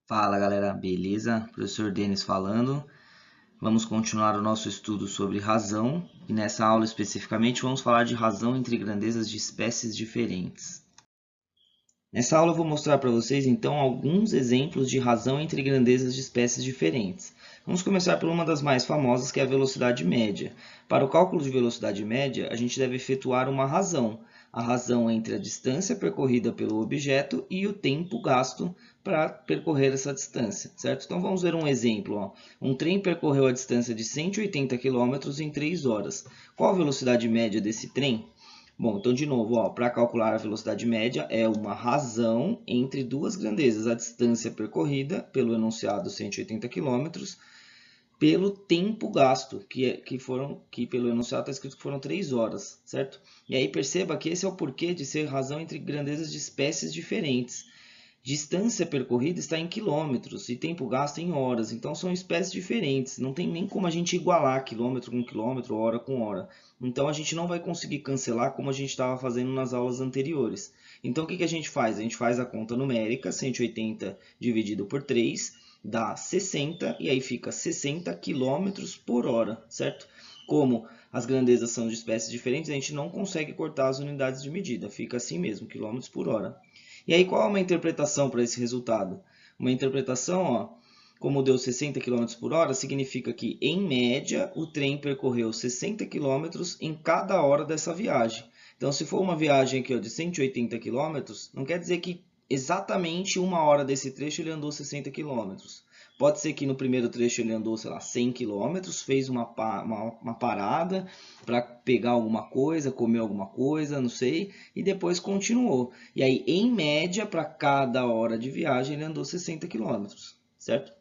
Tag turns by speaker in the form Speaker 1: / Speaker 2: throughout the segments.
Speaker 1: Fala galera, beleza? Professor Denis falando. Vamos continuar o nosso estudo sobre razão e nessa aula especificamente vamos falar de razão entre grandezas de espécies diferentes. Nessa aula eu vou mostrar para vocês então alguns exemplos de razão entre grandezas de espécies diferentes. Vamos começar por uma das mais famosas, que é a velocidade média. Para o cálculo de velocidade média, a gente deve efetuar uma razão. A razão entre a distância percorrida pelo objeto e o tempo gasto para percorrer essa distância, certo? Então vamos ver um exemplo. Ó. Um trem percorreu a distância de 180 km em 3 horas. Qual a velocidade média desse trem? Bom, então de novo, para calcular a velocidade média é uma razão entre duas grandezas, a distância percorrida pelo enunciado 180 km, pelo tempo gasto, que pelo enunciado está escrito que foram 3 horas, certo? E aí perceba que esse é o porquê de ser razão entre grandezas de espécies diferentes. Distância percorrida está em quilômetros e tempo gasto em horas, então são espécies diferentes, não tem nem como a gente igualar quilômetro com quilômetro, hora com hora. Então a gente não vai conseguir cancelar como a gente estava fazendo nas aulas anteriores. Então o que a gente faz? A gente faz a conta numérica, 180 dividido por 3 dá 60 e aí fica 60 quilômetros por hora, certo? Como as grandezas são de espécies diferentes, a gente não consegue cortar as unidades de medida, fica assim mesmo, quilômetros por hora. E aí, qual é uma interpretação para esse resultado? Uma interpretação, como deu 60 km por hora, significa que, em média, o trem percorreu 60 km em cada hora dessa viagem. Então, se for uma viagem aqui, de 180 km, não quer dizer que exatamente uma hora desse trecho ele andou 60 km. Pode ser que no primeiro trecho ele andou, sei lá, 100 km, fez uma parada para pegar alguma coisa, comer alguma coisa, não sei, e depois continuou. E aí, em média, para cada hora de viagem, ele andou 60 km, certo?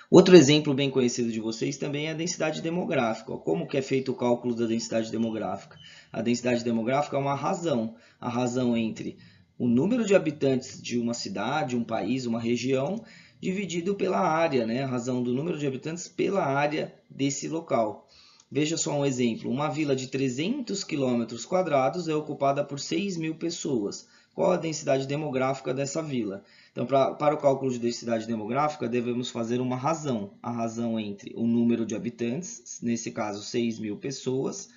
Speaker 1: Outro exemplo bem conhecido de vocês também é a densidade demográfica. Como que é feito o cálculo da densidade demográfica? A densidade demográfica é uma razão, a razão entre o número de habitantes de uma cidade, um país, uma região, dividido pela área, né? A razão do número de habitantes pela área desse local. Veja só um exemplo. Uma vila de 300 km² é ocupada por 6.000 pessoas. Qual a densidade demográfica dessa vila? Então, para o cálculo de densidade demográfica, devemos fazer uma razão. A razão entre o número de habitantes, nesse caso 6.000 pessoas,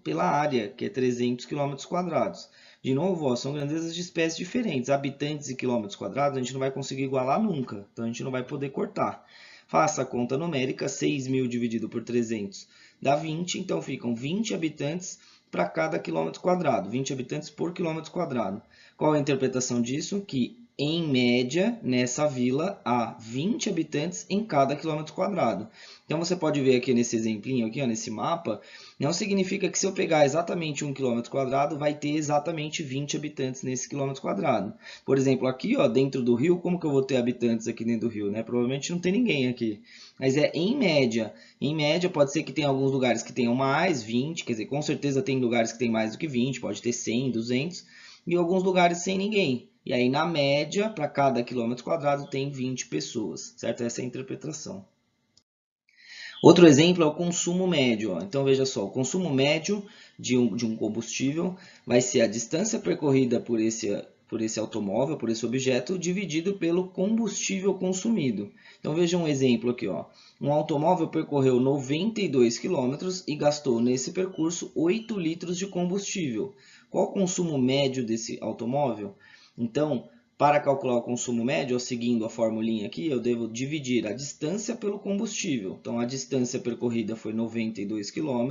Speaker 1: pela área, que é 300 km². De novo, são grandezas de espécies diferentes. Habitantes e quilômetros quadrados a gente não vai conseguir igualar nunca, então a gente não vai poder cortar. Faça a conta numérica, 6.000 dividido por 300 dá 20, então ficam 20 habitantes para cada quilômetro quadrado, 20 habitantes por quilômetro quadrado. Qual a interpretação disso? Que, em média, nessa vila, há 20 habitantes em cada quilômetro quadrado. Então, você pode ver aqui nesse exemplinho, aqui, nesse mapa, não significa que se eu pegar exatamente 1 km², vai ter exatamente 20 habitantes nesse quilômetro quadrado. Por exemplo, aqui, dentro do rio, como que eu vou ter habitantes aqui dentro do rio, né? Provavelmente não tem ninguém aqui. Mas é em média. Em média, pode ser que tenha alguns lugares que tenham mais, 20, quer dizer, com certeza tem lugares que tem mais do que 20, pode ter 100, 200, e alguns lugares sem ninguém. E aí, na média, para cada quilômetro quadrado, tem 20 pessoas, certo? Essa é a interpretação. Outro exemplo é o consumo médio. Então, veja só, o consumo médio de um combustível vai ser a distância percorrida por esse automóvel, por esse objeto, dividido pelo combustível consumido. Então, veja um exemplo aqui. Um automóvel percorreu 92 km e gastou nesse percurso 8 litros de combustível. Qual o consumo médio desse automóvel? Então, para calcular o consumo médio, seguindo a formulinha aqui, eu devo dividir a distância pelo combustível. Então, a distância percorrida foi 92 km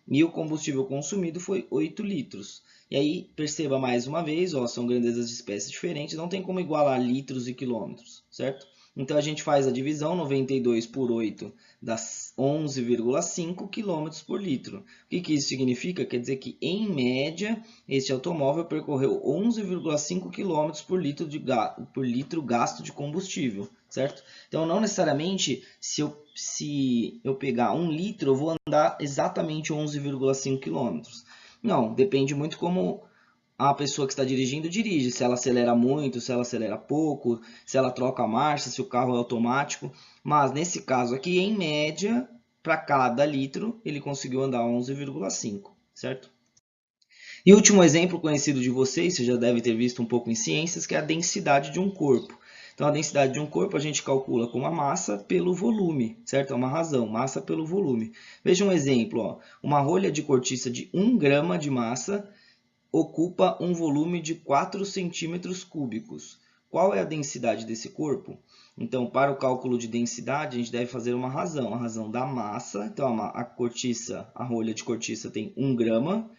Speaker 1: e o combustível consumido foi 8 litros. E aí, perceba mais uma vez, são grandezas de espécies diferentes, não tem como igualar litros e quilômetros, certo? Então, a gente faz a divisão, 92 por 8 dá 11,5 km por litro. O que isso significa? Quer dizer que, em média, este automóvel percorreu 11,5 km por litro gasto de combustível, certo? Então, não necessariamente, se eu pegar 1 litro, eu vou andar exatamente 11,5 km. Não, depende muito como a pessoa que está dirigindo dirige, se ela acelera muito, se ela acelera pouco, se ela troca a marcha, se o carro é automático. Mas nesse caso aqui, em média, para cada litro, ele conseguiu andar 11,5, certo? E o último exemplo conhecido de vocês, você já deve ter visto um pouco em ciências, que é a densidade de um corpo. Então, a densidade de um corpo a gente calcula como a massa pelo volume, certo? É uma razão, massa pelo volume. Veja um exemplo, ó. Uma rolha de cortiça de 1 grama de massa ocupa um volume de 4 centímetros cúbicos. Qual é a densidade desse corpo? Então, para o cálculo de densidade, a gente deve fazer uma razão, a razão da massa. Então, a cortiça, a rolha de cortiça tem 1 grama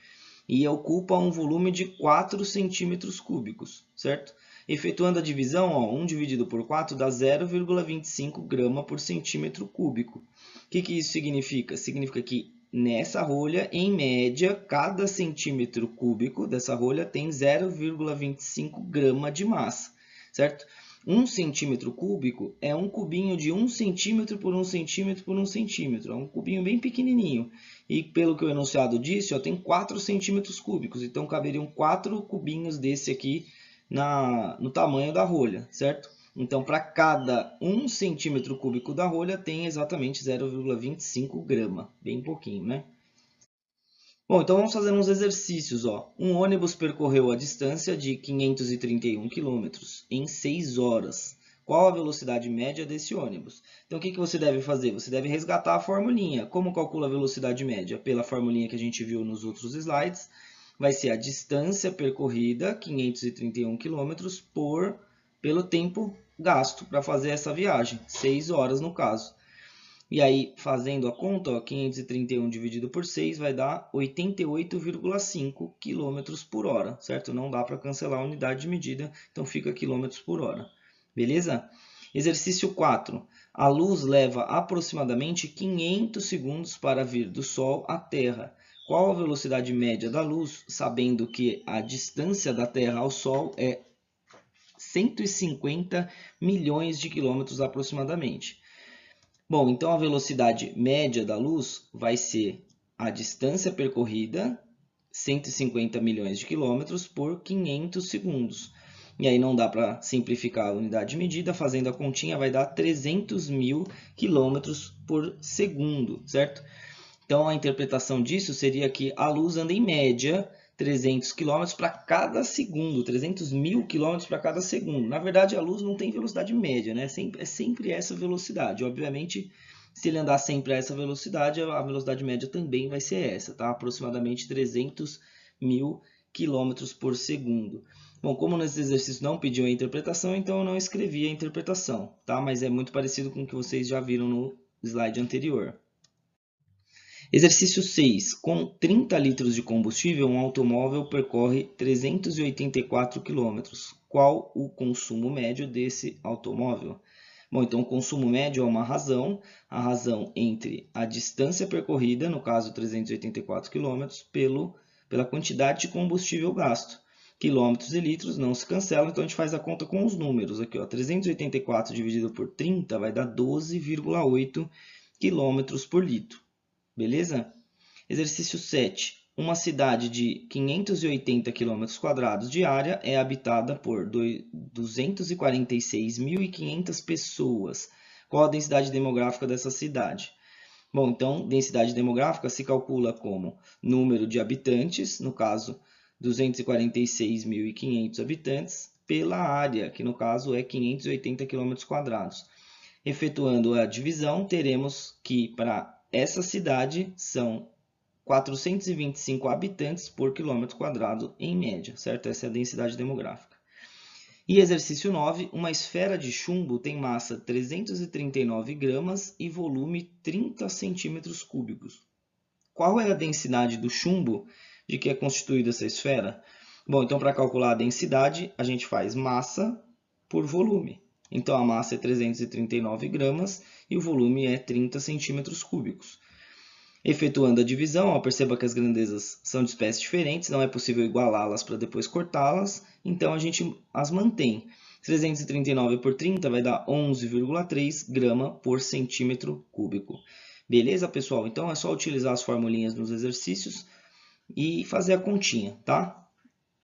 Speaker 1: e ocupa um volume de 4 centímetros cúbicos, certo? Efetuando a divisão, ó, 1 dividido por 4 dá 0,25 grama por centímetro cúbico. O que isso significa? Significa que nessa rolha, em média, cada centímetro cúbico dessa rolha tem 0,25 grama de massa, certo? 1 centímetro cúbico é um cubinho de 1 centímetro por 1 centímetro por 1 centímetro. É um cubinho bem pequenininho. E pelo que o enunciado disse, ó, tem 4 centímetros cúbicos. Então, caberiam 4 cubinhos desse aqui no tamanho da rolha, certo? Então, para cada 1 centímetro cúbico da rolha, tem exatamente 0,25 grama. Bem pouquinho, né? Bom, então vamos fazer uns exercícios, ó. Um ônibus percorreu a distância de 531 km em 6 horas. Qual a velocidade média desse ônibus? Então, o que você deve fazer? Você deve resgatar a formulinha. Como calcula a velocidade média? Pela formulinha que a gente viu nos outros slides. Vai ser a distância percorrida, 531 km, pelo tempo gasto para fazer essa viagem. 6 horas no caso. E aí, fazendo a conta, ó, 531 dividido por 6 vai dar 88,5 km por hora, certo? Não dá para cancelar a unidade de medida, então fica km por hora. Beleza? Exercício 4. A luz leva aproximadamente 500 segundos para vir do Sol à Terra. Qual a velocidade média da luz, sabendo que a distância da Terra ao Sol é 150 milhões de quilômetros aproximadamente? Bom, então a velocidade média da luz vai ser a distância percorrida, 150 milhões de quilômetros por 500 segundos. E aí não dá para simplificar a unidade de medida, fazendo a continha vai dar 300 mil quilômetros por segundo, certo? Então a interpretação disso seria que a luz anda em média 300 km para cada segundo, 300 mil km para cada segundo. Na verdade, a luz não tem velocidade média, né? É sempre essa velocidade. Obviamente, se ele andar sempre a essa velocidade, a velocidade média também vai ser essa, tá? Aproximadamente 300 mil km por segundo. Bom, como nesse exercício não pediu a interpretação, então eu não escrevi a interpretação, tá? Mas é muito parecido com o que vocês já viram no slide anterior. Exercício 6. Com 30 litros de combustível, um automóvel percorre 384 km. Qual o consumo médio desse automóvel? Bom, então o consumo médio é uma razão, a razão entre a distância percorrida, no caso 384 km, pela quantidade de combustível gasto. Quilômetros e litros não se cancelam, então a gente faz a conta com os números aqui, ó. 384 dividido por 30 vai dar 12,8 km por litro. Beleza? Exercício 7. Uma cidade de 580 km² de área é habitada por 246.500 pessoas. Qual a densidade demográfica dessa cidade? Bom, então, densidade demográfica se calcula como número de habitantes, no caso, 246.500 habitantes, pela área, que no caso é 580 km². Efetuando a divisão, teremos que para essa cidade são 425 habitantes por quilômetro quadrado em média, certo? Essa é a densidade demográfica. E exercício 9, uma esfera de chumbo tem massa 339 gramas e volume 30 centímetros cúbicos. Qual é a densidade do chumbo de que é constituída essa esfera? Bom, então para calcular a densidade, a gente faz massa por volume. Então, a massa é 339 gramas e o volume é 30 centímetros cúbicos. Efetuando a divisão, ó, perceba que as grandezas são de espécies diferentes, não é possível igualá-las para depois cortá-las, então a gente as mantém. 339 por 30 vai dar 11,3 grama por centímetro cúbico. Beleza, pessoal? Então, é só utilizar as formulinhas nos exercícios e fazer a continha, tá?